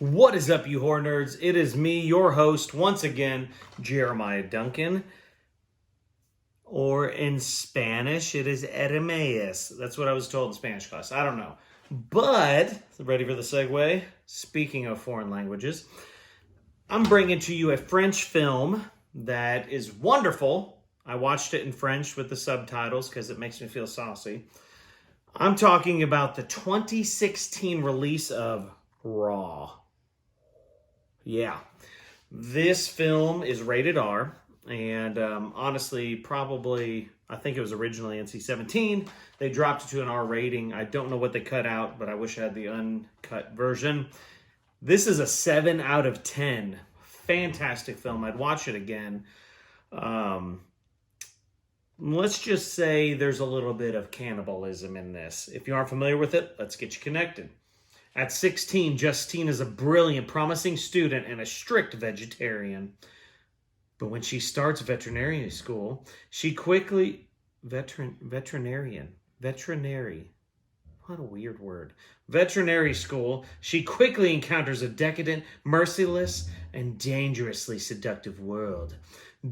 What is up, you horror nerds? It is me, your host, once again, Jeremiah Duncan. Or in Spanish, it is Eremias. That's what I was told in Spanish class. I don't know. But, ready for the segue? Speaking of foreign languages, I'm bringing to you a French film that is wonderful. I watched it in French with the subtitles because it makes me feel saucy. I'm talking about the 2016 release of Raw. Yeah, this film is rated R, and honestly, probably, I think it was originally NC-17. They dropped it to an R rating. I don't know what they cut out, but I wish I had the uncut version. This is a 7 out of 10. Fantastic film. I'd watch it again. Let's just say there's a little bit of cannibalism in this. If you aren't familiar with it, let's get you connected. At 16, Justine is a brilliant, promising student and a strict vegetarian. But when she starts veterinary school, she quickly... Veterinary. What a weird word. Veterinary school, she quickly encounters a decadent, merciless, and dangerously seductive world.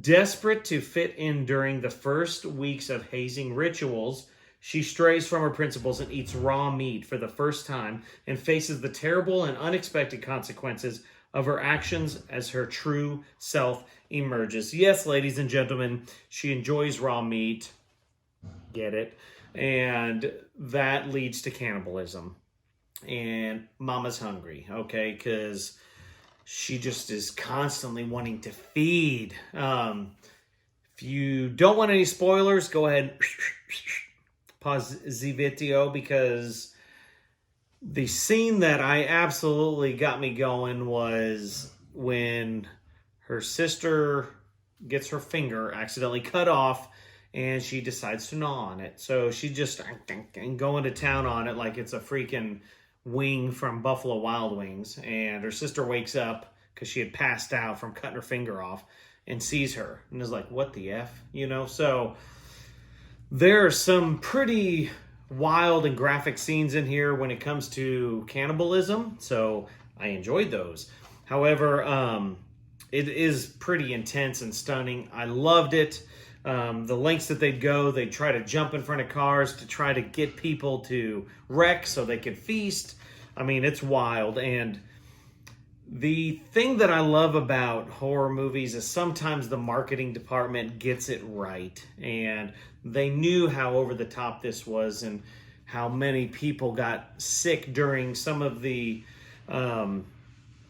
Desperate to fit in during the first weeks of hazing rituals, she strays from her principles and eats raw meat for the first time and faces the terrible and unexpected consequences of her actions as her true self emerges. Yes, ladies and gentlemen, she enjoys raw meat. Get it? And that leads to cannibalism. And Mama's hungry, okay? Because she just is constantly wanting to feed. If you don't want any spoilers, go ahead. Pause the video, because the scene that I absolutely got me going was when her sister gets her finger accidentally cut off and she decides to gnaw on it. So she just going to town on it like it's a freaking wing from Buffalo Wild Wings. And her sister wakes up because she had passed out from cutting her finger off and sees her and is like, what the F? You know, so there are some pretty wild and graphic scenes in here when it comes to cannibalism, so I enjoyed those. However, it is pretty intense and stunning. I loved it. The lengths that they'd try to jump in front of cars to try to get people to wreck so they could feast. I mean, it's wild. And the thing that I love about horror movies is sometimes the marketing department gets it right. And they knew how over the top this was and how many people got sick during some of the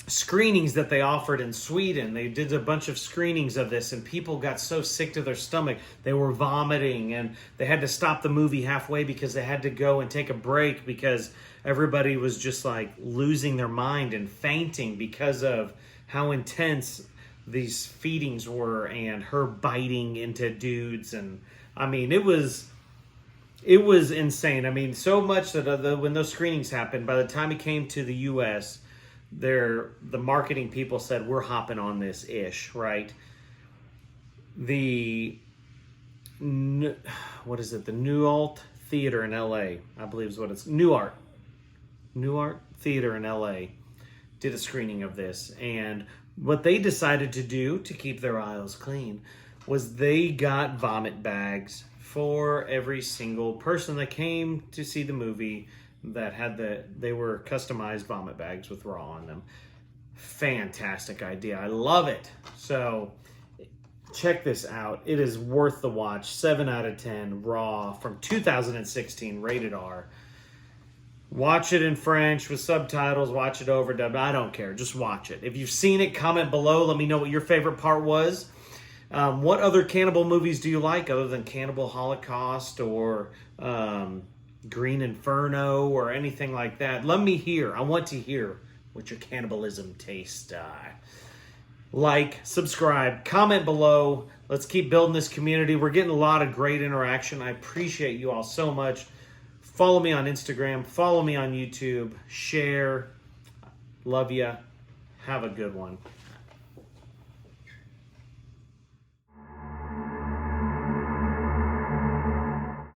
screenings that they offered in Sweden. They did a bunch of screenings of this and people got so sick to their stomach they were vomiting, and they had to stop the movie halfway because they had to go and take a break because everybody was just like losing their mind and fainting because of how intense these feedings were and her biting into dudes. And I mean, it was insane. I mean, so much that when those screenings happened, by the time it came to the U.S., the marketing people said, we're hopping on this ish, right? The Nualt Theater in L.A., I believe is what it's, Nuart Theater in L.A. did a screening of this, and what they decided to do to keep their aisles clean was they got vomit bags for every single person that came to see the movie that had they were customized vomit bags with raw on them. Fantastic idea. I love it. So check this out. It is worth the watch. 7 out of 10 Raw from 2016, rated R. Watch it in French with subtitles. Watch it overdubbed. I don't care. Just watch it. If you've seen it, comment below. Let me know what your favorite part was. What other cannibal movies do you like other than Cannibal Holocaust or Green Inferno or anything like that? Let me hear. I want to hear what your cannibalism tastes. Like, subscribe, comment below. Let's keep building this community. We're getting a lot of great interaction. I appreciate you all so much. Follow me on Instagram. Follow me on YouTube. Share. Love ya. Have a good one.